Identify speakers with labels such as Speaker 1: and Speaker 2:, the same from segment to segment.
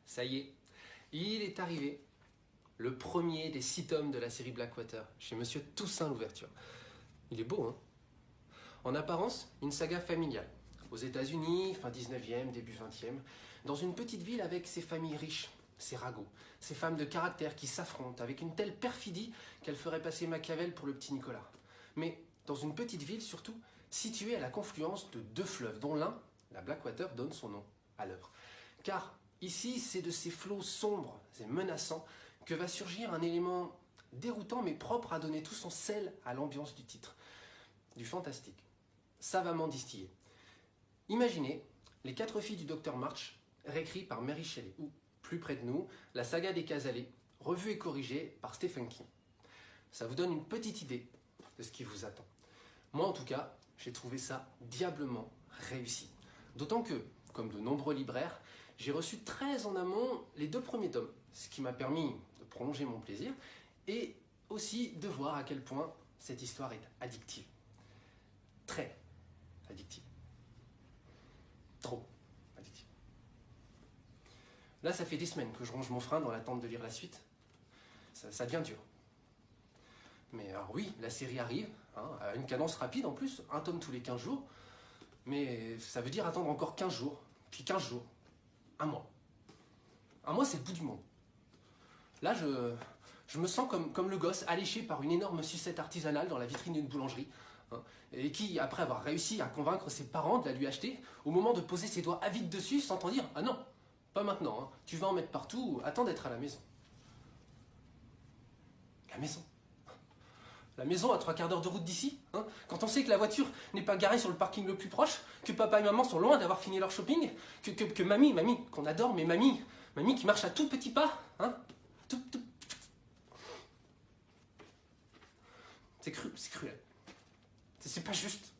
Speaker 1: Ça y est, il est arrivé. Le premier des 6 tomes de la série Blackwater, chez Monsieur Toussaint l'ouverture. Il est beau, hein? En apparence, une saga familiale. Aux États-Unis, fin 19e, début 20e, dans une petite ville avec ses familles riches, ses ragots, ses femmes de caractère qui s'affrontent avec une telle perfidie qu'elle ferait passer Machiavel pour le petit Nicolas. Mais dans une petite ville surtout, située à la confluence de 2 fleuves, dont l'un, la Blackwater, donne son nom à l'œuvre. Car ici, c'est de ces flots sombres et menaçants que va surgir un élément déroutant mais propre à donner tout son sel à l'ambiance du titre. Du fantastique, savamment distillé. Imaginez Les 4 filles du docteur March, réécrit par Mary Shelley, ou, plus près de nous, la saga des Casalets, revue et corrigée par Stephen King. Ça vous donne une petite idée de ce qui vous attend. Moi, en tout cas, j'ai trouvé ça diablement réussi. D'autant que, comme de nombreux libraires, j'ai reçu très en amont les 2 premiers tomes, ce qui m'a permis de prolonger mon plaisir et aussi de voir à quel point cette histoire est addictive. Très addictive. Trop addictive. Là, ça fait des semaines que je ronge mon frein dans l'attente de lire la suite. Ça devient dur. Mais alors oui, la série arrive, hein, à une cadence rapide en plus, 1 tome tous les 15 jours. Mais ça veut dire attendre encore 15 jours, puis 15 jours, 1 mois. 1 mois, c'est le bout du monde. Là, je me sens comme le gosse alléché par une énorme sucette artisanale dans la vitrine d'une boulangerie, hein, et qui, après avoir réussi à convaincre ses parents de la lui acheter, au moment de poser ses doigts avides dessus, s'entend dire « Ah non, pas maintenant, hein, tu vas en mettre partout, attends d'être à la maison. » La maison. La maison à 3/4 d'heure de route d'ici, hein, quand on sait que la voiture n'est pas garée sur le parking le plus proche, que papa et maman sont loin d'avoir fini leur shopping, que mamie, qu'on adore, mais mamie qui marche à tout petits pas, hein, tout. C'est cruel. C'est pas juste.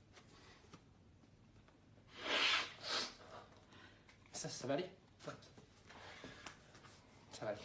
Speaker 1: Ça va aller. Ça va aller.